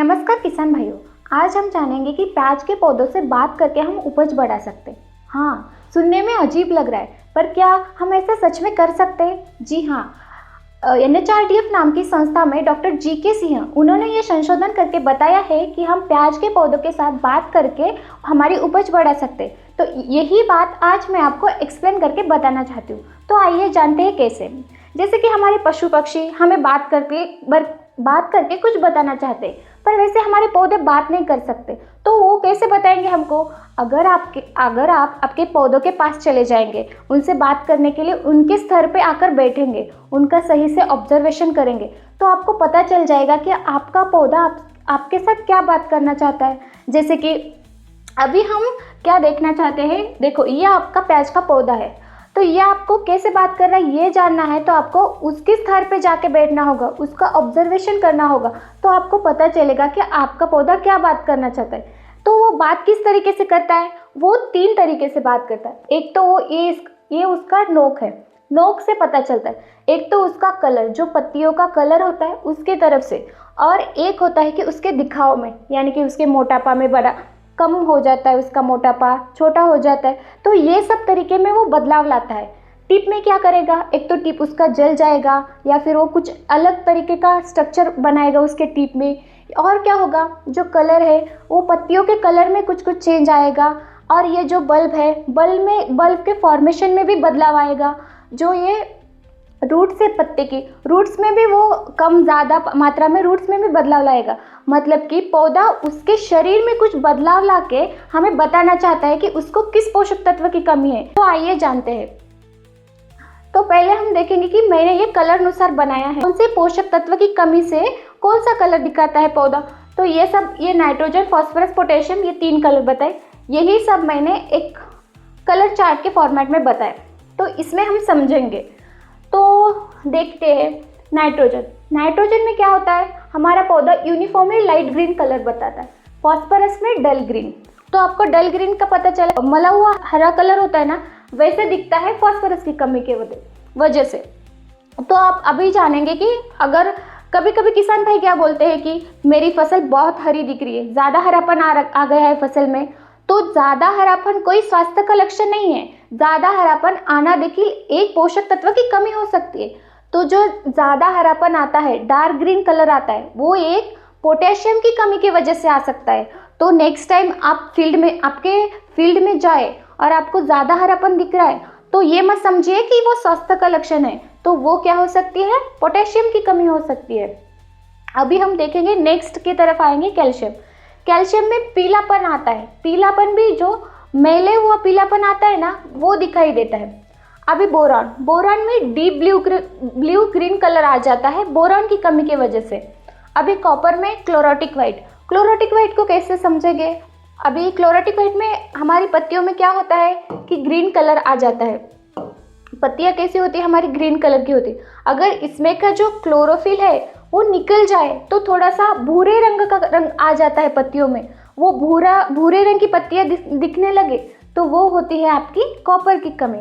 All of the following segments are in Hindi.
नमस्कार किसान भाइयों। आज हम जानेंगे कि प्याज के पौधों से बात करके हम उपज बढ़ा सकते हैं। हाँ, सुनने में अजीब लग रहा है, पर क्या हम ऐसा सच में कर सकते हैं? जी हाँ। NHRDF नाम की संस्था में डॉक्टर GK सिंह, उन्होंने ये संशोधन करके बताया है कि हम प्याज के पौधों के साथ बात करके हमारी उपज बढ़ा सकते हैं। तो यही बात आज मैं आपको एक्सप्लेन करके बताना चाहती हूँ। तो आइए जानते हैं कैसे। जैसे कि हमारे पशु पक्षी हमें बात करके कुछ बताना चाहते हैं, पर वैसे हमारे पौधे बात नहीं कर सकते, तो वो कैसे बताएंगे हमको? अगर आप आपके पौधों के पास चले जाएंगे, उनसे बात करने के लिए उनके स्तर पे आकर बैठेंगे, उनका सही से ऑब्जर्वेशन करेंगे, तो आपको पता चल जाएगा कि आपका पौधा आपके साथ क्या बात करना चाहता है। जैसे कि अभी हम क्या देखना चाहते हैं, देखो ये आपका प्याज का पौधा है, तो ये आपको कैसे बात कर रहा है ये जानना है, तो आपको उसके स्तर पे जाके बैठना होगा, उसका ऑब्जर्वेशन करना होगा, तो आपको पता चलेगा कि आपका पौधा क्या बात करना चाहता है। तो वो बात किस तरीके से करता है? वो 3 तरीके से बात करता है। एक तो वो ये उसका नोक है, नोक से पता चलता है। एक तो उसका कलर, जो पत्तियों का कलर होता है उसके तरफ से, और एक होता है कि उसके दिखाव में, यानी कि उसके मोटापा में बड़ा कम हो जाता है, उसका मोटापा छोटा हो जाता है। तो ये सब तरीके में वो बदलाव लाता है। टिप में क्या करेगा? एक तो टिप उसका जल जाएगा, या फिर वो कुछ अलग तरीके का स्ट्रक्चर बनाएगा उसके टिप में। और क्या होगा, जो कलर है वो पत्तियों के कलर में कुछ कुछ चेंज आएगा। और ये जो बल्ब है, बल्ब के फॉर्मेशन में भी बदलाव आएगा। जो ये रूट्स है पत्ते की, रूट्स में भी वो कम ज़्यादा मात्रा में रूट्स में भी बदलाव लाएगा। मतलब कि पौधा उसके शरीर में कुछ बदलाव लाके हमें बताना चाहता है कि उसको किस पोषक तत्व की कमी है। तो आइए जानते हैं। तो पहले हम देखेंगे कि मैंने ये कलर अनुसार बनाया है, कौन से पोषक तत्व की कमी से कौन सा कलर दिखाता है पौधा। तो ये नाइट्रोजन, फास्फोरस, पोटेशियम, ये 3 कलर बताए। यही सब मैंने एक कलर चार्ट के फॉर्मेट में बताया, तो इसमें हम समझेंगे। तो देखते हैं नाइट्रोजन में क्या होता है। हमारा पौधा यूनिफॉर्मली लाइट ग्रीन कलर बताता है, फास्फोरस में डल ग्रीन। तो आपको डल ग्रीन का पता चला, मला हुआ हरा कलर होता है ना, वैसे दिखता है फास्फोरस की कमी के वजह से। तो आप अभी जानेंगे कि अगर कभी कभी किसान भाई क्या बोलते हैं कि मेरी फसल बहुत हरी दिख रही है, ज़्यादा हरापन आ गया है फसल में। तो ज़्यादा हरापन कोई स्वास्थ्य का लक्षण नहीं है। ज़्यादा हरापन आना देखिए एक पोषक तत्व की कमी हो सकती है। तो जो ज़्यादा हरापन आता है, डार्क ग्रीन कलर आता है, वो एक पोटेशियम की कमी की वजह से आ सकता है। तो नेक्स्ट टाइम आप आपके फील्ड में जाए और आपको ज़्यादा हरापन दिख रहा है, तो ये मत समझिए कि वो स्वास्थ्य का लक्षण है। तो वो क्या हो सकती है? पोटेशियम की कमी हो सकती है। अभी हम देखेंगे, नेक्स्ट की तरफ आएंगे, कैल्शियम में पीलापन आता है। पीलापन भी जो मैले हुआ पीलापन आता है ना, वो दिखाई देता है। अभी बोरान में डीप ब्लू ग्रीन कलर आ जाता है बोरान की कमी की वजह से। अभी कॉपर में क्लोरोटिक वाइट को कैसे समझेंगे? अभी क्लोरोटिक वाइट में हमारी पत्तियों में क्या होता है कि ग्रीन कलर आ जाता है। पत्तियां कैसी होती है? हमारी ग्रीन कलर की होती है। अगर इसमें का जो क्लोरोफिल है वो निकल जाए तो थोड़ा सा भूरे रंग का रंग आ जाता है पत्तियों में, वो भूरे रंग की पत्तियां दिखने लगे, तो वो होती है आपकी कॉपर की कमी।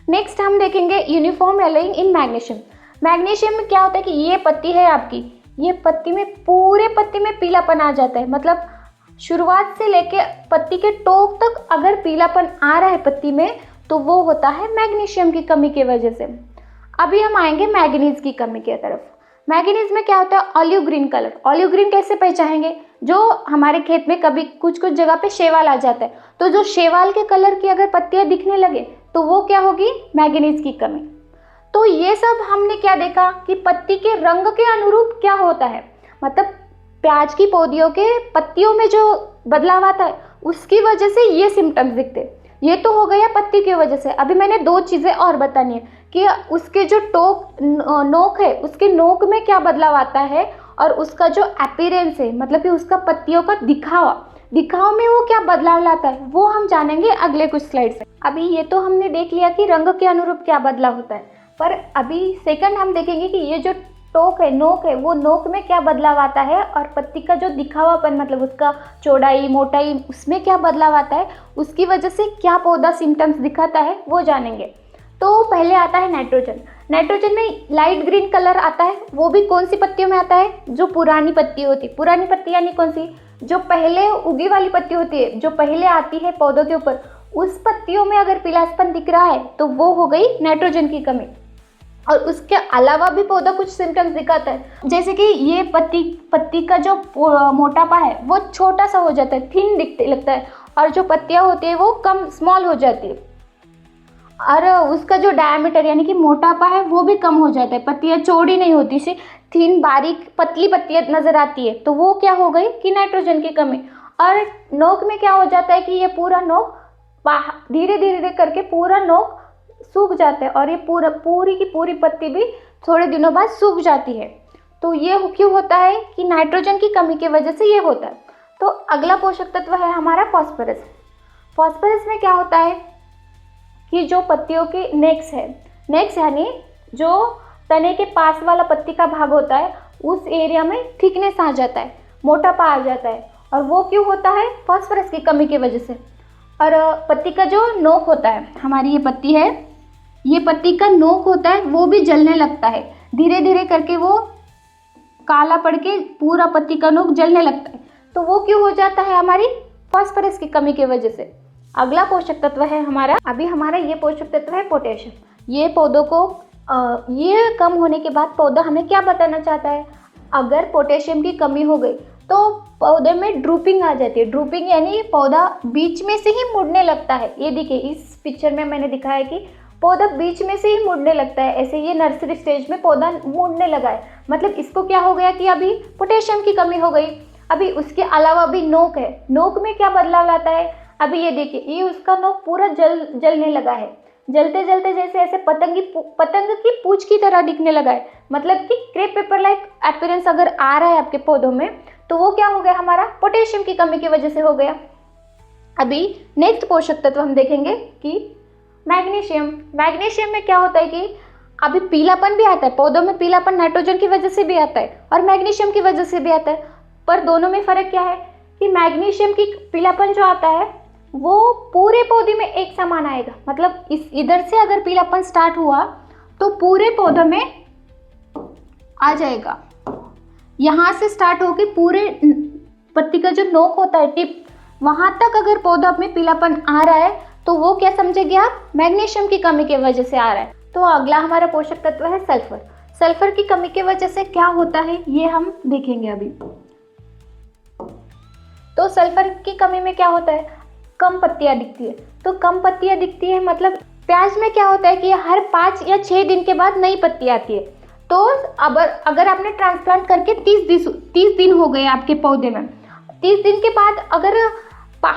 नेक्स्ट हम देखेंगे यूनिफॉर्म येलोइंग इन मैग्नीशियम में क्या होता है कि ये पत्ती है आपकी, ये पूरे पत्ती में पीलापन आ जाता है। मतलब शुरुआत से लेके पत्ती के टोक तक अगर पीलापन आ रहा है पत्ती में, तो वो होता है मैग्नीशियम की कमी की वजह से। अभी हम आएंगे मैंगनीज की कमी की तरफ। मैंगनीज में क्या होता है? Olive green colour. Olive green कैसे पहचानेंगे? जो हमारे खेत में कभी कुछ जगह पे शैवाल आ जाता है, तो जो शैवाल के कलर की अगर पत्तियां दिखने लगे, तो वो क्या होगी? मैंगनीज की कमी। तो ये सब हमने क्या देखा कि पत्ती के रंग के अनुरूप क्या होता है, मतलब प्याज की पौधियों के पत्तियों में जो बदलाव आता है उसकी वजह से ये सिम्टम्स दिखते हैं। ये तो हो गया पत्ती की वजह से। अभी मैंने 2 चीज़ें और बतानी है कि उसके जो नोक है, उसके नोक में क्या बदलाव आता है, और उसका जो अपीयरेंस है, मतलब कि उसका पत्तियों का दिखाव में वो क्या बदलाव लाता है, वो हम जानेंगे अगले कुछ स्लाइड से। अभी ये तो हमने देख लिया कि रंग के अनुरूप क्या बदलाव होता है, पर अभी सेकंड हम देखेंगे कि ये जो नोक है, वो नोक में क्या बदलाव आता है, और पत्ती का जो दिखावापन, मतलब उसका चौड़ाई मोटाई, उसमें क्या बदलाव आता है, उसकी वजह से क्या पौधा सिम्टम्स दिखाता है, वो जानेंगे। तो पहले आता है नाइट्रोजन। नाइट्रोजन में लाइट ग्रीन कलर आता है, वो भी कौन सी पत्तियों में आता है? जो पुरानी पत्ती होती है। पुरानी पत्ती यानी कौन सी? जो पहले उगी वाली पत्ती होती है, जो पहले आती है पौधों के ऊपर, उस पत्तियों में अगर पीलापन दिख रहा है तो वो हो गई नाइट्रोजन की कमी। और उसके अलावा भी पौधा कुछ सिम्टम्स दिखाता है, जैसे कि ये पत्ती का जो मोटापा है वो छोटा सा हो जाता है, थिन दिखते लगता है, और जो पत्तियां होती है वो कम स्मॉल हो जाती है, और उसका जो डायमीटर यानी कि मोटापा है वो भी कम हो जाता है, पत्तियां चौड़ी नहीं होती, सिर्फ थिन बारीक पतली पत्तियां नजर आती है। तो वो क्या हो गई कि नाइट्रोजन की कमी। और नोक में क्या हो जाता है कि ये पूरा नोक धीरे धीरे करके पूरा नोक सूख जाता है, और ये पूरी की पूरी पत्ती भी थोड़े दिनों बाद सूख जाती है। तो ये क्यों होता है कि नाइट्रोजन की कमी की वजह से ये होता है। तो अगला पोषक तत्व है हमारा फॉस्फोरस। फॉस्फोरस में क्या होता है कि जो पत्तियों के नेक्स है, नेक्स यानी जो तने के पास वाला पत्ती का भाग होता है, उस एरिया में थिकनेस आ जाता है, मोटापा आ जाता है, और वो क्यों होता है? फॉस्फोरस की कमी की वजह से। और पत्ती का जो नोक होता है, हमारी ये पत्ती है, ये पत्ती का नोक होता है वो भी जलने लगता है, धीरे धीरे करके वो काला पड़ के पूरा पत्ती का नोक जलने लगता है। तो वो क्यों हो जाता है? हमारी फॉस्फोरस की कमी की वजह से। अगला पोषक तत्व है हमारा ये पोषक तत्व है पोटेशियम। ये पौधों को ये कम होने के बाद पौधा हमें क्या बताना चाहता है? अगर पोटेशियम की कमी हो गई तो पौधे में ड्रूपिंग आ जाती है। ड्रूपिंग यानी पौधा बीच में से ही मुड़ने लगता है। ये देखिए इस पिक्चर में मैंने दिखाया कि पौधा बीच में से ही मुड़ने लगता है, ऐसे ये नर्सरी स्टेज में पौधा मुड़ने लगा है, मतलब इसको क्या हो गया कि अभी पोटेशियम की कमी हो गई। अभी उसके अलावा भी नोक है, नोक में क्या बदलाव लाता है? अभी ये देखिए, ये उसका नोक पूरा जलने लगा है, जलते जलते जैसे ऐसे पतंग की पूंछ की तरह दिखने लगा है, मतलब कि क्रेप पेपर लाइक अपीयरेंस अगर आ रहा है आपके पौधों में, तो वो क्या हो गया? हमारा पोटेशियम की कमी की वजह से हो गया। अभी नेक्स्ट पोषक तत्व हम देखेंगे कि मैग्नीशियम। मैग्नीशियम में क्या होता है कि अभी पीलापन भी आता है, पौधों में पीलापन नाइट्रोजन की वजह से भी आता है और मैग्नीशियम की वजह से भी आता है, पर दोनों में फर्क क्या है कि मैग्नीशियम की पीलापन जो आता है वो पूरे पौधे में एक समान आएगा, मतलब इस इधर से अगर पीलापन स्टार्ट हुआ तो पूरे पौधे में आ जाएगा, यहाँ से स्टार्ट होके पूरे पत्ती का जो नोक होता है टिप, वहां तक अगर पौधा में पीलापन आ रहा है तो वो क्या समझेंगे आप? मैग्नीशियम की कमी की वजह से आ रहा है। तो अगला हमारा पोषक तत्व है सल्फर। सल्फर की कमी की वजह से क्या होता है ये हम देखेंगे अभी। तो सल्फर की कमी में क्या होता है? कम पत्तियां दिखती है। तो कम पत्तियां दिखती है मतलब प्याज में क्या होता है कि हर 5 या 6 दिन के बाद नई पत्ती आती है। तो अगर आपने ट्रांसप्लांट करके 30 दिन हो गए आपके पौधे में, 30 दिन के बाद अगर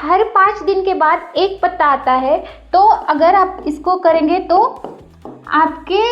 हर 5 दिन के बाद एक पत्ता आता है, तो अगर आप इसको करेंगे तो आपके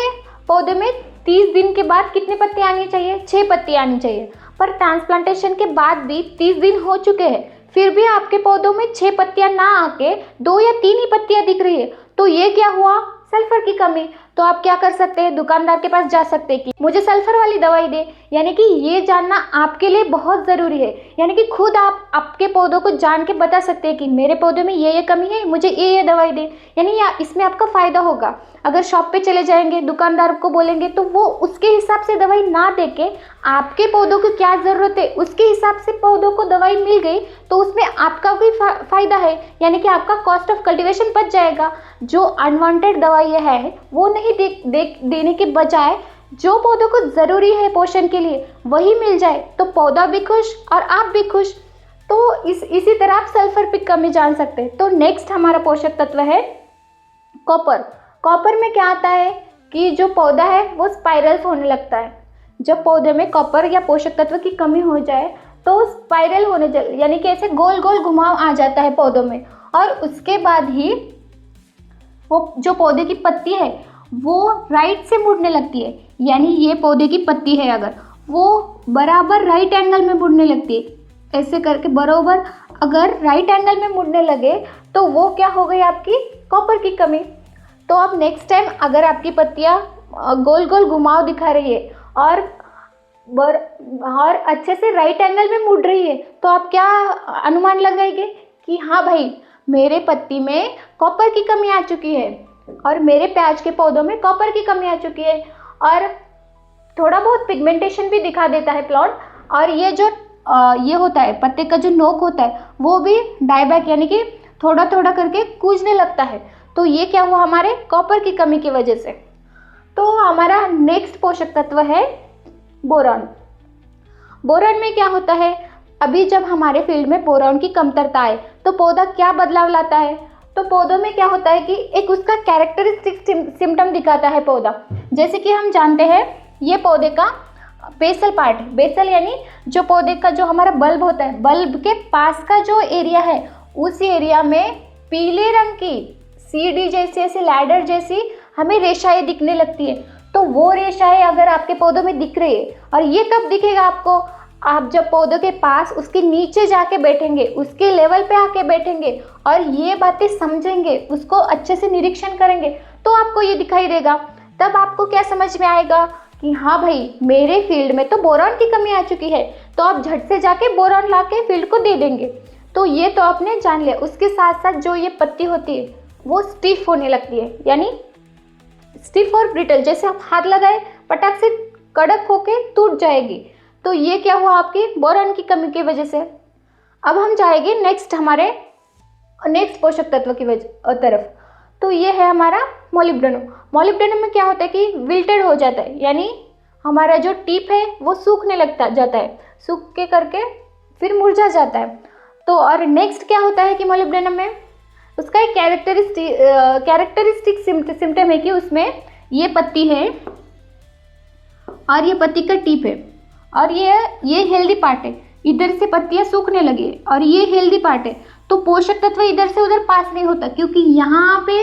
पौधे में 30 दिन के बाद कितने पत्ते आनी चाहिए? 6 पत्ती आनी चाहिए। पर ट्रांसप्लांटेशन के बाद भी 30 दिन हो चुके हैं, फिर भी आपके पौधों में 6 पत्तियां ना आके 2 या 3 ही पत्तियां दिख रही है। तो ये क्या हुआ? सल्फर की कमी। तो आप क्या कर सकते हैं? दुकानदार के पास जा सकते हैं कि मुझे सल्फर वाली दवाई दे। यानी कि ये जानना आपके लिए बहुत ज़रूरी है, यानी कि खुद आप आपके पौधों को जान के बता सकते हैं कि मेरे पौधे में ये कमी है, मुझे ये दवाई दे। यानी इसमें आपका फ़ायदा होगा। अगर शॉप पे चले जाएंगे, दुकानदार को बोलेंगे तो वो उसके हिसाब से दवाई ना दे के आपके पौधों को क्या ज़रूरत है उसके हिसाब से पौधों को दवाई मिल गई तो उसमें आपका भी फ़ायदा है, यानी कि आपका कॉस्ट ऑफ कल्टीवेशन बच जाएगा। जो अनवांटेड दवाई है वो नहीं देने के बजाय जो पौधों को ज़रूरी है पोषण के लिए वही मिल जाए तो पौधा भी खुश और आप भी खुश। तो इसी तरह आप सल्फर की कमी जान सकते हैं। तो नेक्स्ट हमारा पोषक तत्व है कॉपर। कॉपर में क्या आता है कि जो पौधा है वो स्पाइरल्स होने लगता है। जब पौधे में कॉपर या पोषक तत्व की कमी हो जाए तो स्पाइरल होने यानी कि ऐसे गोल गोल घुमाव आ जाता है पौधों में, और उसके बाद ही वो जो पौधे की पत्ती है वो राइट से मुड़ने लगती है। यानी ये पौधे की पत्ती है, अगर वो बराबर राइट एंगल में मुड़ने लगती है, ऐसे करके बराबर अगर राइट एंगल में मुड़ने लगे तो वो क्या हो गई? आपकी कॉपर की कमी। तो अब नेक्स्ट टाइम अगर आपकी पत्तियां गोल गोल घुमाव दिखा रही है और अच्छे से राइट एंगल में मुड़ रही है तो आप क्या अनुमान लगाएंगे कि हाँ भाई मेरे पत्ती में कॉपर की कमी आ चुकी है। और मेरे प्याज के पौधों में कॉपर की कमी आ चुकी है और थोड़ा बहुत पिगमेंटेशन भी दिखा देता है प्लांट। और ये जो ये होता है पत्ते का जो नोक होता है वो भी डाईबैक यानी कि थोड़ा थोड़ा करके कूजने लगता है। तो ये क्या हुआ हमारे कॉपर की कमी की वजह से। तो हमारा नेक्स्ट पोषक तत्व है बोरॉन। बोरॉन में क्या होता है, अभी जब हमारे फील्ड में बोरॉन की कमतरता आए तो पौधा क्या बदलाव लाता है। तो पौधों में क्या होता है कि एक उसका कैरेक्टरिस्टिक सिम्टम दिखाता है पौधा। जैसे कि हम जानते हैं ये पौधे का बेसल पार्ट, बेसल यानी जो पौधे का जो हमारा बल्ब होता है, बल्ब के पास का जो एरिया है उस एरिया में पीले रंग की सीढ़ी जैसी, ऐसी लैडर जैसी हमें रेशाएं दिखने लगती है। तो वो रेशाएं अगर आपके पौधों में दिख रही है, और ये कब दिखेगा आपको, आप जब पौधों के पास उसके नीचे जाके बैठेंगे, उसके लेवल पे आके बैठेंगे और ये बातें समझेंगे, उसको अच्छे से निरीक्षण करेंगे, तो आपको ये दिखाई देगा। तब आपको क्या समझ में आएगा कि हाँ भाई मेरे फील्ड में तो बोरॉन की कमी आ चुकी है, तो आप झट से जाके बोरॉन ला के फील्ड को दे देंगे। तो ये तो आपने जान लिया। उसके साथ साथ जो ये पत्ती होती है वो स्टिफ होने लगती है, यानी स्टिफ और ब्रिटल, जैसे आप हाथ लगाए पटक से कड़क होके टूट जाएगी। तो ये क्या हुआ आपकी बोरॉन की कमी की वजह से। अब हम जाएंगे नेक्स्ट पोषक तत्व की तरफ। तो ये है हमारा मोलिब्डेनम। मोलिब्डेनम में क्या होता है कि विल्टेड हो जाता है, यानी हमारा जो टिप है वो सूखने लगता जाता है, सूख के करके फिर मुरझा जाता है। तो और नेक्स्ट क्या होता है कि मोलिब्डेनम में उसका एक कैरेक्टरिस्टिक सिम्टम है कि उसमें ये पत्ती है और ये पत्ती का टिप है और ये हेल्दी पार्ट है, इधर से पत्तियां सूखने लगी और ये हेल्दी पार्ट है। तो पोषक तत्व इधर से उधर पास नहीं होता क्योंकि यहाँ पे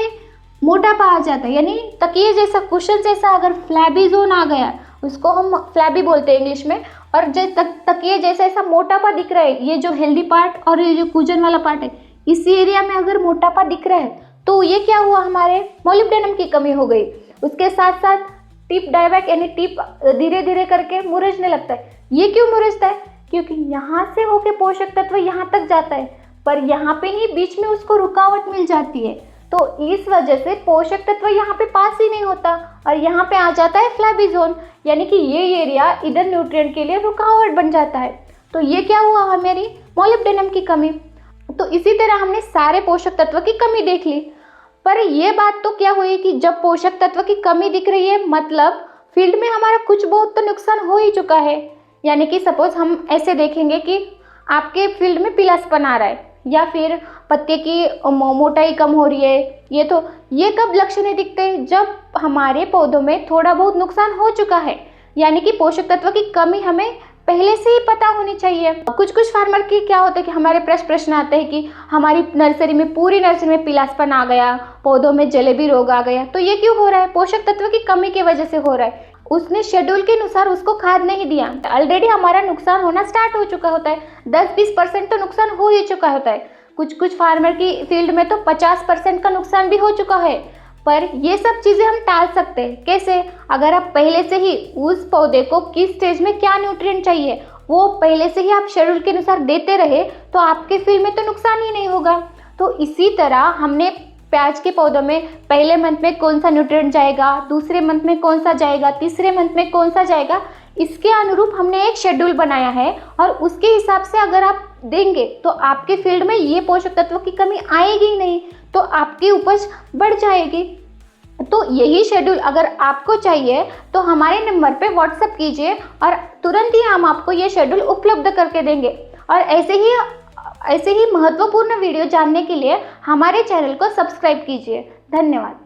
मोटापा आ जाता है, यानी तकिए जैसा, कुशन जैसा अगर फ्लैबी जोन आ गया, उसको हम फ्लैबी बोलते हैं इंग्लिश में, और जो तकिए जैसा ऐसा मोटापा दिख रहा है, ये जो हेल्दी पार्ट और ये जो कूजन वाला पार्ट है, इसी एरिया में अगर मोटापा दिख रहा है तो ये क्या हुआ, हमारे मोलिब्डेनम की कमी हो गई। उसके साथ साथ टिप डायबैक यानी टिप धीरे धीरे करके मुरझने लगता है। ये क्यों मुरझता है, क्योंकि यहाँ से होके पोषक तत्व यहाँ तक जाता है पर यहाँ पे ही बीच में उसको रुकावट मिल जाती है। तो इस वजह से पोषक तत्व यहाँ पे पास ही नहीं होता और यहाँ पे आ जाता है फ्लैबी जोन, यानी कि ये एरिया इधर न्यूट्रिएंट के लिए रुकावट बन जाता है। तो ये क्या हुआ हमारी मोलिब्डेनम की कमी। तो इसी तरह हमने सारे पोषक तत्व की कमी देख ली। पर ये बात तो क्या हुई कि जब पोषक तत्व की कमी दिख रही है मतलब फील्ड में हमारा कुछ बहुत तो नुकसान हो ही चुका है। यानी कि सपोज हम ऐसे देखेंगे कि आपके फील्ड में पीलापन आ रहा है या फिर पत्ते की मोटाई कम हो रही है, ये कब लक्षण दिखते हैं, जब हमारे पौधों में थोड़ा बहुत नुकसान हो चुका है, यानी कि पोषक तत्व की कमी हमें पहले से ही पता होनी चाहिए। कुछ फार्मर की क्या होता है कि हमारे प्रश्न आते हैं कि हमारी पूरी नर्सरी में पीलापन आ गया, पौधों में जलेबी रोग आ गया। तो ये क्यों हो रहा है, पोषक तत्व की कमी की वजह से हो रहा है। उसने शेड्यूल के अनुसार उसको खाद नहीं दिया, ऑलरेडी हमारा नुकसान होना स्टार्ट हो चुका होता है, 10-20% तो नुकसान हो ही चुका होता है। कुछ फार्मर की फील्ड में तो 50% का नुकसान भी हो चुका है। पर ये सब चीज़ें हम टाल सकते हैं कैसे, अगर आप पहले से ही उस पौधे को किस स्टेज में क्या न्यूट्रिएंट चाहिए वो पहले से ही आप शेड्यूल के अनुसार देते रहे तो आपके फील्ड में तो नुकसान ही नहीं होगा। तो इसी तरह हमने प्याज के पौधों में पहले मंथ में कौन सा न्यूट्रिएंट जाएगा, दूसरे मंथ में कौन सा जाएगा, तीसरे मंथ में कौन सा जाएगा, इसके अनुरूप हमने एक शेड्यूल बनाया है और उसके हिसाब से अगर आप देंगे तो आपके फील्ड में ये पोषक तत्वों की कमी आएगी ही नहीं, तो आपकी उपज बढ़ जाएगी। तो यही शेड्यूल अगर आपको चाहिए तो हमारे नंबर पे व्हाट्सएप कीजिए और तुरंत ही हम आपको ये शेड्यूल उपलब्ध करके देंगे। और ऐसे ही महत्वपूर्ण वीडियो जानने के लिए हमारे चैनल को सब्सक्राइब कीजिए। धन्यवाद।